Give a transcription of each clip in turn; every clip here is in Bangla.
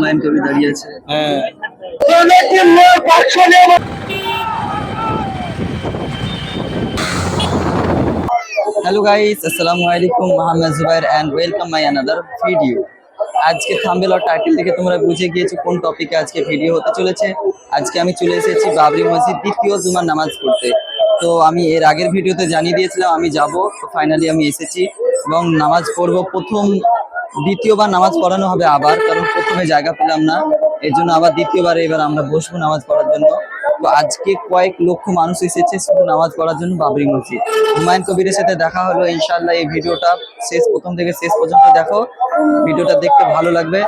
হুমায়ুন কবির দাঁড়িয়ে আছে। হ্যাঁ হ্যালো গাইস, আসসালামু আলাইকুম। Mohammad Zubair and welcome my another video. আজকে থাম্বনেল আর টাইটেল থেকে তোমরা বুঝে গিয়েছো কোন টপিকে আজকে ভিডিও হতে চলেছে। আজকে আমি চলে এসেছি বাবরি মসজিদ দ্বিতীয় জুমার নামাজ পড়তে। তো আমি এর আগের ভিডিওতে জানিয়ে দিয়েছিলাম আমি যাব, তো ফাইনালি আমি এসেছি এবং নামাজ পড়বো। দ্বিতীয়বার নামাজ পড়ানো হবে আবার, কারণ প্রথমে জায়গা পেলাম না, এই জন্য আবার দ্বিতীয়বার এবার আমরা বসবো নামাজ পড়ার জন্য। তো আজকে কয়েক লক্ষ মানুষ এসেছে শুধু নামাজ পড়ার জন্য বাবরি মসজিদ। হুমায়ুন কবিরের সাথে দেখা হলো। ইনশাআল্লাহ এই ভিডিওটা প্রথম থেকে শেষ পর্যন্ত দেখো, ভিডিওটা দেখতে ভালো লাগবে।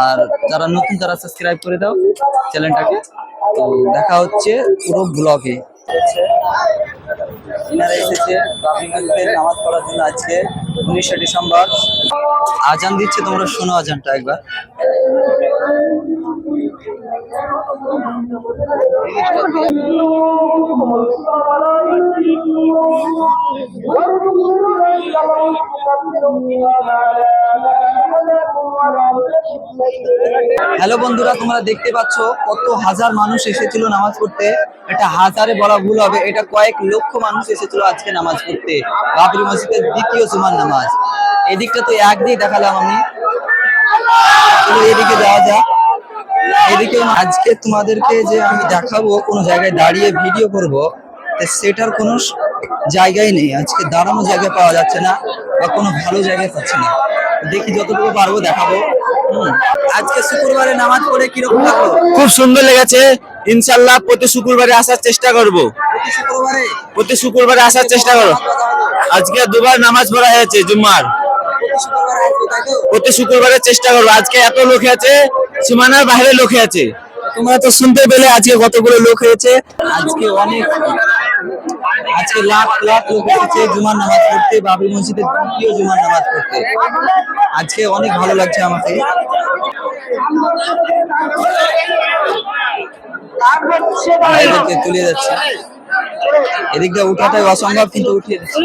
আর যারা নতুন তারা সাবস্ক্রাইব করে দাও চ্যানেলটাকে। তো দেখা হচ্ছে পুরো ব্লগে। এনারা এসেছে বাবরি মসজিদের নামাজ পড়ার জন্য আজকে 19শে ডিসেম্বর। আজান দিচ্ছে, তোমরা শোনো আজানটা একবার। হ্যালো বন্ধুরা, তোমরা দেখতে পাচ্ছ কত হাজার মানুষ এসেছিল নামাজ পড়তে। এটা হাজারে বলা ভুল হবে, এটা কয়েক লক্ষ মানুষ এসেছিল আজকে নামাজ পড়তে বাবরি মসজিদের দ্বিতীয় জুমার নামাজ। এদিকটা তো একদিকে দেখালাম আমি, এদিকে যাওয়া যাক। এদিকে আজকে তোমাদেরকে যে আমি দেখাবো কোনো জায়গায় দাঁড়িয়ে ভিডিও করব, সেটার কোনো জায়গাই নেই। আজকে দাঁড়ানো জায়গা পাওয়া যাচ্ছে না বা কোনো ভালো জায়গায় পাচ্ছি না। দেখি যতটুকু পারবো দেখাবো। আজকে শুক্রবারে নামাজ পড়ে কিরকম লাগলো? খুব সুন্দর লেগেছে। ইনশাআল্লাহ প্রতি শুক্রবারে আসার চেষ্টা করব। প্রতি শুক্রবারে আসার চেষ্টা করব। আজকে দুবার নামাজ পড়া হয়েছে জুম্মার। প্রতি শুক্রবারে চেষ্টা করব। আজকে এত লোক আছে, সীমানার বাইরে লোক আছে। তোমরা তো শুনতে পেলে আজকে কতগুলো লোক হয়েছে। আজকে লাখ লাখ লোক এসেছে জুমার নামাজ পড়তে, বাবরি মসজিদের দ্বিতীয় জুমার নামাজ পড়তে। আজকে অনেক ভালো লাগছে আমাকে। তুলে যাচ্ছে, এদিকটা উঠাটাই অসম্ভব, কিন্তু উঠিয়ে দিচ্ছে।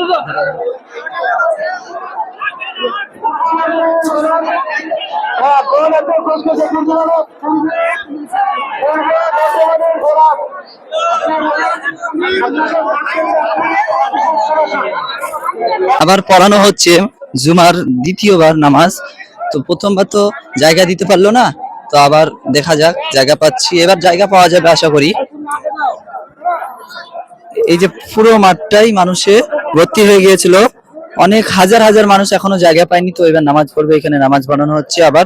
আবার পড়ানো হচ্ছে জুমার দ্বিতীয়বার নামাজ। তো প্রথমবার তো জায়গা দিতে পারলো না, তো আবার দেখা যাক, জায়গা পাচ্ছি, এবার জায়গা পাওয়া যাবে আশা করি। এই যে পুরো মাঠটাই মানুষে ভর্তি হয়ে গিয়েছিল, অনেক হাজার হাজার মানুষ এখনো জায়গা পায়নি। তো এবার নামাজ পড়বে, এখানে নামাজ পড়ানো হচ্ছে আবার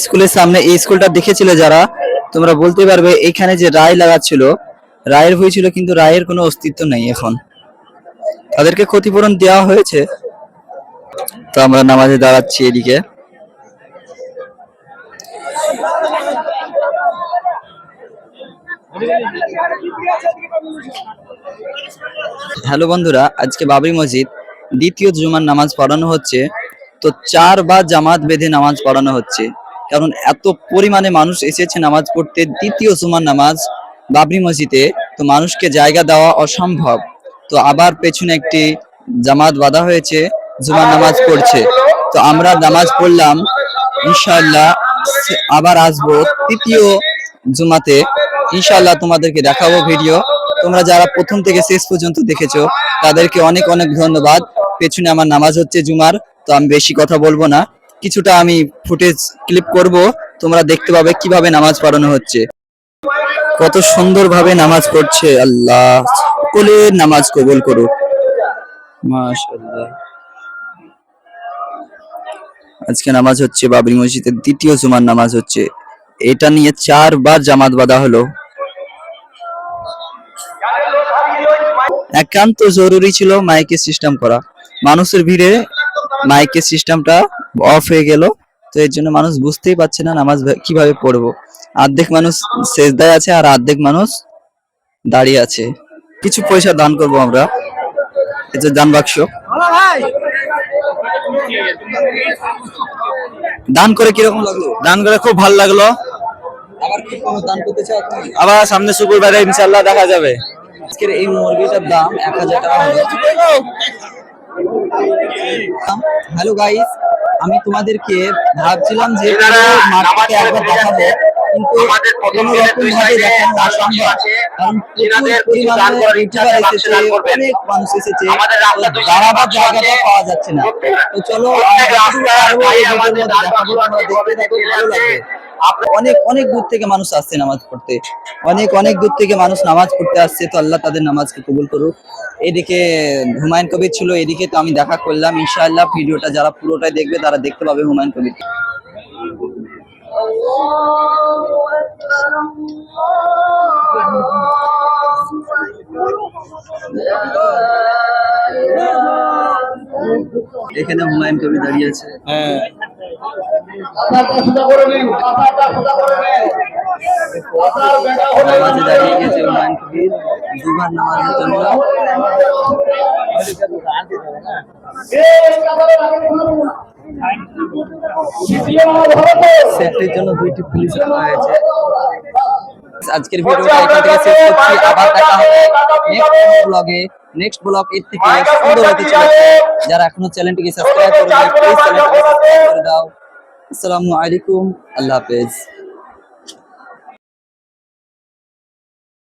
স্কুলের সামনে। এই স্কুলটা দেখেছিলে যারা, তোমরা বলতে পারবে এখানে যে রায় লাগাচ্ছিল, রায়ের হয়েছিল, কিন্তু রায়ের কোনো অস্তিত্ব নেই এখন। তাদেরকে ক্ষতিপূরণ দেওয়া হয়েছে। তো আমরা নামাজে দাঁড়াচ্ছি এদিকে। হ্যালো বন্ধুরা, আজকে বাবরি মসজিদ দ্বিতীয় জুমার নামাজ পড়ানো হচ্ছে। তো 4 বার জামাত বেঁধে নামাজ পড়ানো হচ্ছে, কারণ এত পরিমাণে মানুষ এসেছে নামাজ পড়তে দ্বিতীয় জুমার নামাজ বাবরি মসজিদে। তো মানুষকে জায়গা দেওয়া অসম্ভব। তো আবার পেছনে একটি জামাত বাঁধা হয়েছে, জুমার নামাজ পড়ছে। তো আমরা নামাজ পড়লাম, ইনশাআল্লাহ আবার আসবো তৃতীয় জুমাতে। ইনশাআল্লাহ তোমাদেরকে দেখাবো ভিডিও। তোমরা যারা প্রথম থেকে শেষ পর্যন্ত দেখেছো তাদেরকে অনেক অনেক ধন্যবাদ। পেছনে আমার নামাজ হচ্ছে জুমার, তো আমি বেশি কথা বলবো না, কিছুটা আমি ফুটেজ ক্লিপ করব, তোমরা দেখতে পাবে কিভাবে নামাজ পড়ানো হচ্ছে। কত সুন্দরভাবে নামাজ পড়ছে। আল্লাহ সকলের নামাজ কবুল করুক, মাশাআল্লাহ। আজকে নামাজ হচ্ছে বাবরি মসজিদের দ্বিতীয় জুমার নামাজ হচ্ছে। এটা নিয়ে 4 বার জামাত বাঁধা হলো। একান্ত জরুরি ছিল মাইকের সিস্টেম করা, মানুষের ভিড়ে মাইকের সিস্টেমটা অফ হয়ে গেল। তো এর জন্য মানুষ বুঝতেই পারছে না নামাজ কিভাবে পড়বো। অর্ধেক মানুষ সেজদায় আছে আর অর্ধেক মানুষ দাঁড়িয়ে আছে। কিছু পয়সা দান করব আমরা, এই যে দান বাক্স। দান করে কিরকম লাগলো? দান করে খুব ভালো লাগলো। আবার কি কোনো দান করতে চাও তুমি? আবার সামনে শুক্রবারে ইনশাআল্লাহ দেখা যাবে। আজকের এই মুরগিটার দাম 1000 টাকা হলো। হ্যালো গাইস, আমি তোমাদেরকে ভাবছিলাম যে মাঠটাকে একবার দেখাবো, কিন্তু কোনো রকম ভাবে দেখানো অসম্ভব, কারণ প্রচুর পরিমাণে ইউটিউবার এসেছে, অনেক মানুষ এসেছে, তো দাঁড়াবার জায়গাটা পাওয়া যাচ্ছে না। তো চলো দেখাবো, তোমরা দেখতে থাকো, ভালো লাগবে। অনেক অনেক দূর থেকে মানুষ আসছে নামাজ পড়তে, অনেক অনেক দূর থেকে মানুষ নামাজ পড়তে আসছে, তো আল্লাহ তাদের নামাজকে কবুল করুক। এদিকে হুমায়ুন কবির ছিল, এদিকে তো আমি দেখা করলাম। ইনশাআল্লাহ ভিডিওটা যারা পুরোটাই দেখবে তারা দেখতে পাবে হুমায়ুন কবির। এখানে হুমায়ুন কবির দাঁড়িয়ে আছে। নামাজে দাঁড়িয়ে গেছে হুমায়ুন কবির দুবার নামাজের জন্য। সেফটির জন্য 2টি পুলিশ রাখা হয়েছে। আজকের ভিডিওটা এখান থেকে শেষ করছি, আবার দেখা হবে নেক্সট ব্লগ এর থেকে সুন্দর হতে চলেছে। যারা এখনো চ্যানেলটিকে সাবস্ক্রাইব করেনি প্লিজ চ্যানেলটিকে সাবস্ক্রাইব করে দাও। আসসালামু আলাইকুম, আল্লাহ হাফেজ।